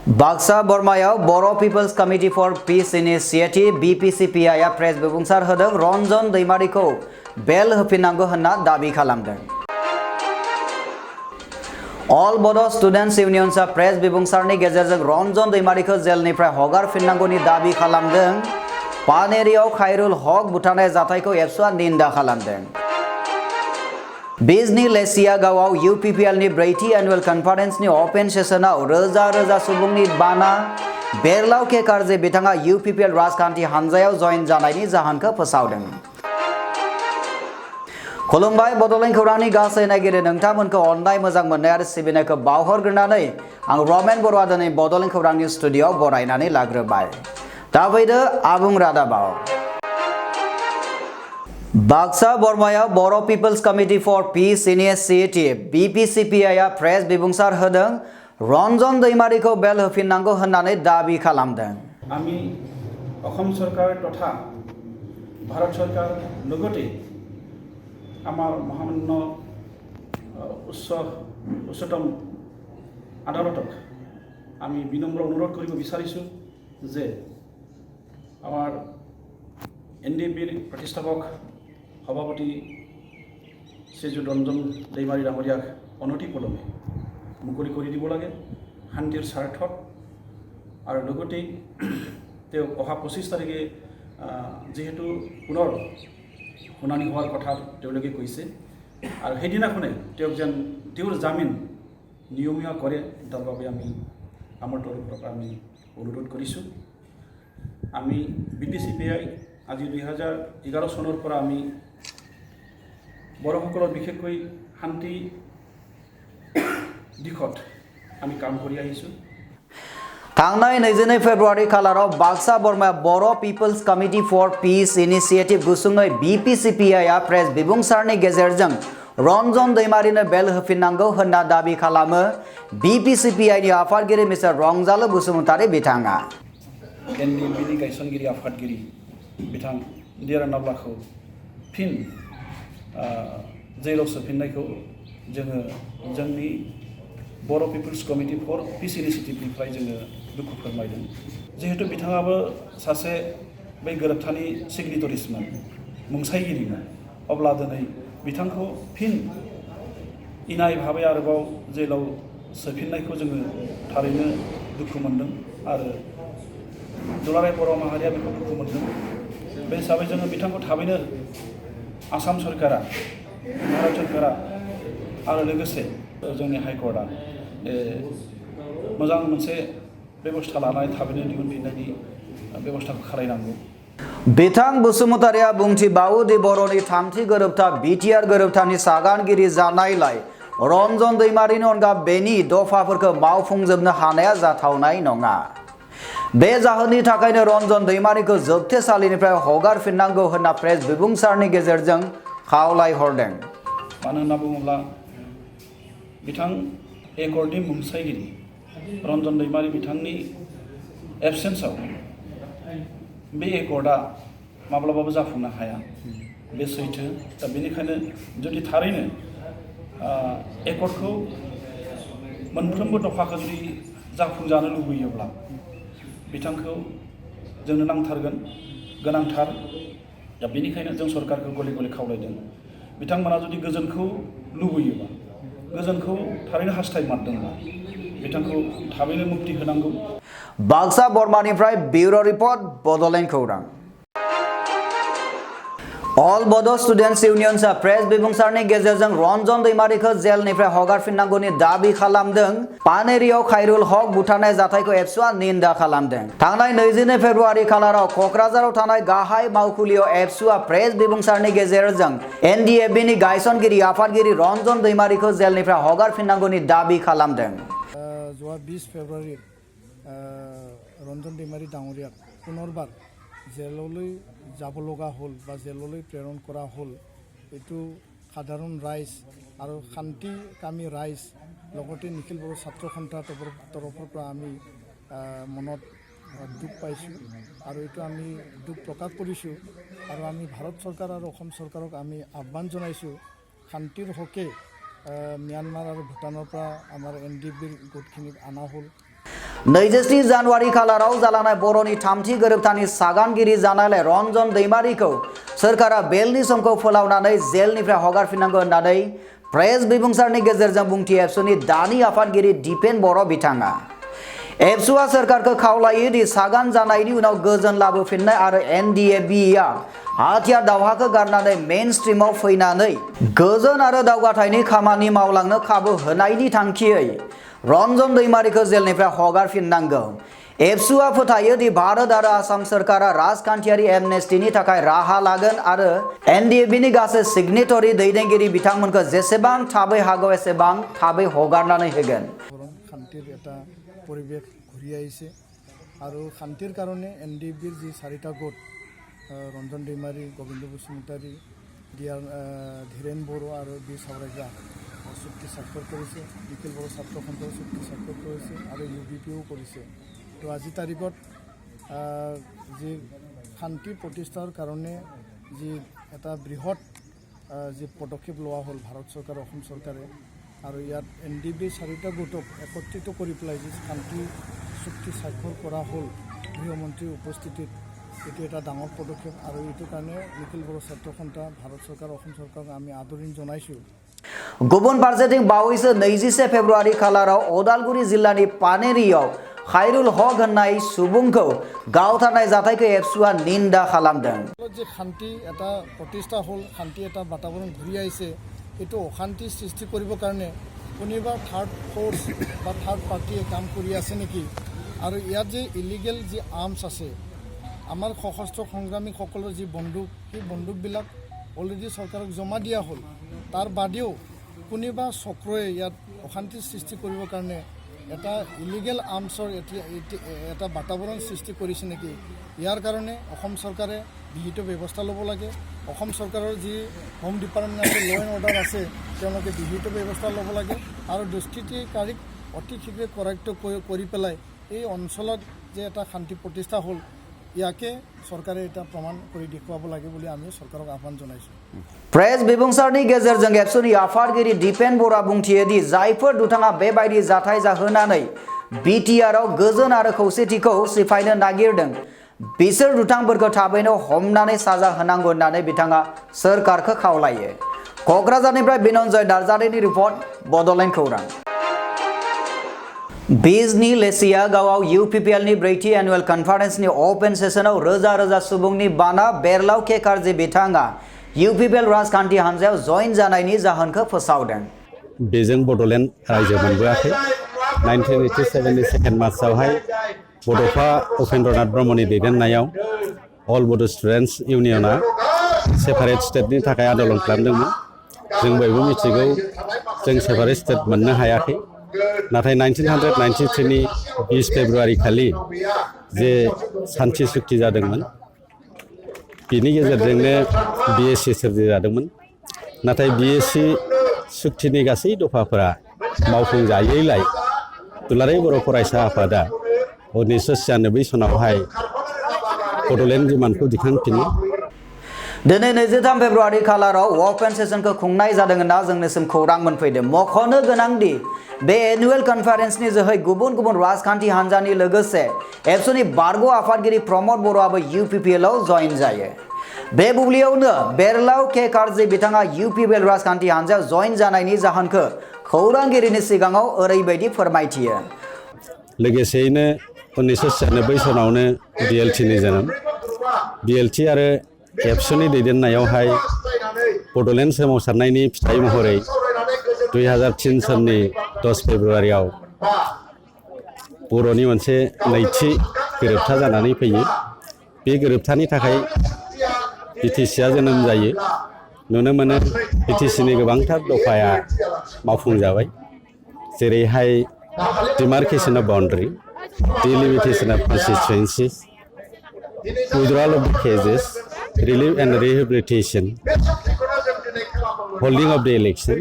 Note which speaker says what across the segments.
Speaker 1: Baksa Bormayaw Boro People's Committee for Peace Initiative BPCPI press बिबुंसार होदों रन्जन दैमारिखौ बेल होफिननांगौ होनना दाबि खालामदों। All Bodo Students Unions press बिबुंसारनि गेजेरजों रन्जन दैमारिखौ जेलनिफ्राय हगारफिननांगौनि दाबि खालामदों। पानेरियाव खायरुल हक बुथारनाय जाथायखौ एबसुआ निन्दा खालामदों। बिजनी लेसियागावआव UPPLनि ब्रैथि एनुअल कन्फारेन्सनि ओपन सेसनाव रोजा रोजा सुबुंनि बाना बेरलाव केकारजे बिथाङा UPPL राजखान्थि हानजायाव जयेन जानायनि जाहोनखौ फोसावदों। खुलुमबाय बड'लेण्ड खौरांनि गासै नायगिरि नोंथांमोनखौ अननाय मोजां मोननाय आरो सिबिनायखौ बावहरग्रोनानै आं रमेन बर'आ दिनै बड'लेण्ड खौरांनि स्टुडिअ'आव बरायनानै लाग्रोबाय। दा फैदो आबुं रादाबाव। बाक्सा बरमायाव Bodo' peoples committee for peace initiative BPCPI press बिबुंसार होदों रन्जन दैमारिखौ बेल होफिननांगौ होननानै दाबि खालामदों।
Speaker 2: आमी অসম सरकार तथा भारत सरकार लगते आमार महामान्य उच्चतम आदालतक आमी विनम्र अनुरोध करिब बिचारिছো जे आमार NDPৰ प्रतिष्ठापक सभापति श्रीजुत रन्जन दैमारी डांगरियाक अनतिपलमे मुकলি কৰি দিব লাগে শান্তিৰ স্বাৰ্থত আৰু লগতে তেওঁ অহা 25 তাৰিখে যেহেতু পুনৰ শুনানি হোৱাৰ কথা তেওঁলোকে কৈছে আৰু সেইদিনাখনে তেওঁক যেন তেওঁৰ জামিন নিয়মীয়া কৰে তাৰ বাবে আমি আমাৰ তৰফৰ পৰা আমি অনুৰোধ কৰিছোঁ। আমি BPCPI আজি 2011 চনৰ পৰা আমি বড়োসকলৰ বিশেষকৈ শান্তি দিশত আমি কাম কৰি আহিছোঁ।
Speaker 1: थांनाय 22 फेब्रुवारि खालाराव बाक्सा बरमाया Bodo' peoples committee for peace initiative गुसुङै BPCPI प्रेस बिबुंसारनि गेजेरजों रन्जन दैमारिनो बेल होफिननांगौ होनना दाबि खालामो BPCPI नि आफादगिरि मिस्टार रंजालु बसुमतारी बिथाङा।
Speaker 2: NDPनि गायसनगिरि आफादगिरि बिथां दियारान नाब्लाखौ फिन जेलाव सोफिननायखौ जोङो जोंनि बर' पिपल्स कमिटि फर पीस इनिशिएटिभनिफ्राय जोङो दुखु फोरमायदों। जिहेतु बिथाङाबो सासे बै गोरोबथानि सिगनेटरिसमोन मुंसाइगिरिमोन अब्ला दिनै बिथांखौ फिन इनाय भाबै आरोबाव जेलाव सोफिननायखौ जोङो थारैनो दुखु मोनदों आरो दुलाराय बर' माहारिया बेखौ दुखु मोनदों। बे हिसाबै जोङो बिथांखौ थाबैनो आसाम सरकारा भारत सरकारा आरो लोगोसे जोंनि हाइकर्टआ मोजां मोनसे बेबस्था लानानै थाबैनो दिहुनफिननायनि बेबस्थाखौ खालामनांगौ।
Speaker 1: बिथां बसुमतारिया बुंथिबावो दि बर'नि थामथि गोरोबथा BTR गोरोबथानि सागानगिरि जानायलाय रन्जन दैमारिनि अनगा बेनि दफाफोरखौ मावफुंजोबनो हानाया जाथावनाय नङा। बे जाहोननि थाखायनो रन्जन दैमारिखौ जोबथेसालिनिफ्राय हगारफिननांगौ होनना प्रेस बिबुंसारनि गेजेरजों खावलायहरदों।
Speaker 2: मानो होनना बुङोब्ला बिथां एकर्डनि मुंसाइगिरि रन्जन दैमारी बिथांनि एबसेन्सआव बे एकर्डआ माब्लाबाबो जाफुंनो हाया बे सैथो। दा बेनिखायनो जुदि थारैनो एकर्डखौ मोनफ्रोमबो दफाखौ जुदि जाफुंजानो लुबैयोब्ला बिथांखौ जोंनो नांथारगोन गोनांथार। दा बेनिखायनो जों सरकारखौ गले गले खावलायदों बिथांमोना जुदि गोजोनखौ लुबैयोबा गोजोनखौ थारैनो हास्थायमारदोंबा बिथांखौ थाबैनो मुक्ति होनांगौ।
Speaker 1: बाक्सा बरमानिफ्राय ब्युरो रिपर्ट बड'लेण्ड खौरां। All Bodo Students Unions press बिबुंसारनि गेजेरजों रन्जन दैमारिखौ जेलनिफ्राय हगारफिननांगौनि दाबि खालामदों। पानेरियाव खायरुल हक बुथारनाय जाथायखौ एबसुआ निन्दा खालामदों। थांनाय 22 फेब्रुवारि खालाराव क'क्राझाराव थानाय गाहाय मावखुलियाव एबसुआ प्रेस बिबुंसारनि गेजेरजों NDFBनि गायसनगिरि आफादगिरि रन्जन दैमारिखौ जेलनिफ्राय हगारफिननांगौनि दाबि खालामदों।
Speaker 3: যোৱা 20 ফেব্ৰুৱাৰী ৰঞ্জন दैमारी ডাঙৰীয়াক পুনৰবাৰ জেললৈ যাব লগা হ'ল বা জেললৈ প্ৰেৰণ কৰা হ'ল। এইটো সাধাৰণ ৰাইজ আৰু শান্তিকামী ৰাইজ লগতে নিখিল বড়ো ছাত্ৰ সন্থাৰ তৰফৰ পৰা আমি মনত দুখ পাইছোঁ আৰু এইটো আমি দুখ প্ৰকাশ কৰিছোঁ আৰু আমি ভাৰত চৰকাৰ আৰু অসম চৰকাৰক আমি আহ্বান জনাইছোঁ শান্তিৰ হকে म्यानमार और भूटानर पर आमार NDPर गोटखिनिक आना हल।
Speaker 1: 27 जानुवारि खालाराव जालांनाय बर'नि थामथि गोरोबथानि सागानगिरि जानायलाय रन्जन दैमारिखौ सोरखारा बेलनि समखौ फोलावनानै जेलनिफ्राय हगारफिननांगौ होननानै प्रेस बिबुंसारनि गेजेरजों बुंथि एबसुनि दानि आफादगिरि दिपेन बर' बिथाङा एबसुआ सोरखारखौ खावलायो दि सागान जानायनि उनाव गोजोन लाबोफिननाय आरो NDABआ हाथियार दावहाखौ गारनानै मेन स्ट्रिमाव फैनानै गोजोन आरो दावगाथायनि खामानि मावलांनो खाबु होनायनि थांखियै रन्जन दैमारिखौ जेलनिफ्राय हगारफिननांगौ। एबसुआ फोथायो दि भारत आरो आसाम सोरखारा राजखान्थियारि एमनेस्टिनि थाखाय राहा लागोन आरो NDABनि गासै सिगनेटरि दैदेनगिरि बिथांमोनखौ जेसेबां थाबै हागौ एसेबां थाबै हगारनानै होगोन।
Speaker 3: শান্তিৰ এটা পৰিৱেশ ঘূৰি আহিছে আৰু শান্তিৰ কাৰণে NDABৰ যি 4টা গোট ৰঞ্জন দৈমাৰী, গোবিন্দ বসুমতাৰী, ধীৰেন বড়ো আৰু বি সাৱৰাইজা চুক্তি স্বাক্ষৰ কৰিছে। নিখিল বড়ো ছাত্ৰ সন্থাও চুক্তি স্বাক্ষৰ কৰিছে আৰু UBPও কৰিছে। তো আজি তাৰিখত যি শান্তি প্ৰতিষ্ঠাৰ কাৰণে যি এটা বৃহৎ যি পদক্ষেপ লোৱা হ'ল ভাৰত চৰকাৰ অসম চৰকাৰে আৰু ইয়াত NDAB 4টা গোটক একত্ৰিত কৰি পেলাই যি শান্তি চুক্তি স্বাক্ষৰ কৰা হ'ল গৃহমন্ত্ৰীৰ উপস্থিতিত, এইটো এটা ডাঙৰ পদক্ষেপ আৰু এইটো কাৰণে নিখিল বড়ো ছাত্ৰ সন্থা ভাৰত চৰকাৰ অসম চৰকাৰক আমি আদৰণি জনাইছোঁ।
Speaker 1: गुबुन फारसेथिं बावैसो 24 फेब्रुवारि खालाराव अदालगुरि जिल्लानि पानेरियाव खायरुल हक होननाय सुबुंखौ गावथारनाय जाथायखौ एबसुआ निन्दा खालामदों।
Speaker 3: যে শান্তি এটা প্ৰতিষ্ঠা হ'ল, শান্তি এটা বাতাবৰণ ঘূৰি আহিছে, এইটো অশান্তি সৃষ্টি কৰিবৰ কাৰণে কোনোবা থাৰ্ড ফ'ৰ্চ বা থাৰ্ড পাৰ্টিয়ে কাম কৰি আছে নেকি? আৰু ইয়াত যে ইলিগেল যি আৰ্মছ আছে, আমাৰ সশস্ত্ৰ সংগ্ৰামীসকলৰ যি বন্দুক, সেই বন্দুকবিলাক অলৰেডি চৰকাৰক জমা দিয়া হ'ল। তাৰ বাদেও কোনোবা চক্ৰই ইয়াত অশান্তি সৃষ্টি কৰিবৰ কাৰণে এটা ইলিগেল আৰ্মছৰ এটা বাতাবৰণ সৃষ্টি কৰিছে নেকি? ইয়াৰ কাৰণে অসম চৰকাৰে বিহিত ব্যৱস্থা ল'ব লাগে। অসম চৰকাৰৰ যি হোম ডিপাৰ্টমেণ্ট আছে, ল এণ্ড অৰ্ডাৰ আছে, তেওঁলোকে বিহিত ব্যৱস্থা ল'ব লাগে আৰু দুষ্কৃতিকাৰীক অতি শীঘ্ৰে কৰায়ত্ব কৰি পেলাই এই অঞ্চলত যে এটা শান্তি প্ৰতিষ্ঠা হ'ল, ইয়াকে চৰকাৰে এটা প্ৰমাণ কৰি দেখুৱাব লাগে বুলি আমি চৰকাৰক আহ্বান জনাইছোঁ।
Speaker 1: प्रेस बिबुंसारनि गेजेरजों एबसुनि आफादगिरि दिपेन बर'आ बुंथियो दि जायफोर दुथाङा बेबायदि जाथाय जाहोनानै BTRआव गोजोन आरो खौसेथिखौ सिफायनो नागिरदों, बिसोर दुथांफोरखौ थाबैनो हमनानै साजा होनांगौ होननानै बिथाङा सोरखारखौ खावलायो। क'क्राझारनिफ्राय बिनन्जय नार्जारिनि रिपर्ट, बड'लेण्ड खौरां। बिजनी लेसिया गावआव UPPLनि 4थि एनुवेल कन्फारेन्सनि अपेन सेसनाव रोजा रोजा सुबुंनि बाना बेरलाव केकारजि बिथाङा UPPL राजखान्थि हान्जायाव जइन जानायनि जाहोनखौ फोसावदों।
Speaker 4: बेजों बड'लेण्ड रायजो मोनबोआखै। 1987 नि 2 मार्चआवहाय बड'फा उपेन्द्रनाथ ब्रह्मनि दैदेननायाव अल बड' स्टुडेन्टस इउनियना सेपारेट स्टेटनि थाखाय आन्दलन खालामदोंमोन। जों बयबो मिथिगौ जों सेपारेट स्टेट मोननो हायाखै। नाथाय 1993 नि 20 फेब्रुवारि खालि जे सान्थि सुक्ति जादोंमोन, बिनि गेजेरजोंनो BSc सोरजिजादोंमोन। नाथाय BSc सुक्तिनि गासै दफाफोरा मावफुंजायैलाय दुलाराय बर' फरायसा आफादा 1996 सनावहाय बड'लेण्ड डिमान्डखौ दिखांफिनो।
Speaker 1: दिनै 23 फेब्रुवारि खालाराव अपेन सेसनखौ खुंनाय जादों होनना जोंनिसिम खौरां मोनफैदों। मख'नो गोनांदि बे एनुवेल कन्फारेन्सनि जोहै गुबुन गुबुन राजखान्थि हान्जानि लोगोसे एबसुनि बारग' आफादगिरि प्रमद बर'आबो UPPLआव जइन जायो। बे बुब्लियावनो बेरलाव केकारजि बिथाङा UPPL राजखान्थि हान्जायाव जइन जानायनि जाहोनखौ खौरांगिरिनि सिगाङाव ओरैबायदि फोरमायथियो।
Speaker 4: लोगोसेयैनो 1996 सनावनो BLT नि जोनोम। BLT आरो एबसुनि दैदेननायावहाय बड'लेण्ड सोमावसारनायनि फिथाइ महरै 2003 सननि 10 फेब्रुवारियाव बर'नि मोनसे नैथि गोरोबथा जानानै फैयो। बे गोरोबथानि थाखाय BTCआ जोनोम जायो। नुनो मोनो BTCनि गोबांथार दफाया मावफुंजाबाय, जेरैहाय demarcation of boundary, delimitation of constituencies, withdrawal of the cases, relief and rehabilitation, holding of the election.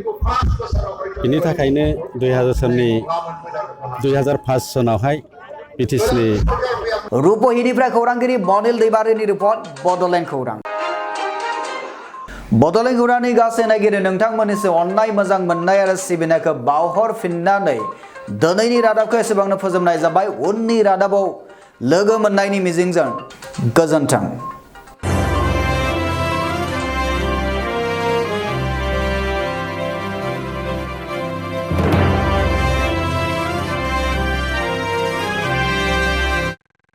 Speaker 4: बिनि थाखायनो 2005 सनावहाय BTCनि
Speaker 1: रुपहिनिफ्राय खौरांगिरि बनिल दैमारिनि रिपर्ट, बड'लेण्ड खौरां। बड'लेण्ड खौरांनि गासै नायगिरि नोंथांमोननिसिम अननाय, मोजां मोननाय आरो सिबिनायखौ बावहरफिननानै दिनैनि रादाबखौ एसेबांनो फोजोबनाय जाबाय। उननि रादाबाव लोगो मोननायनि मिजिंजों गोजोन्थों।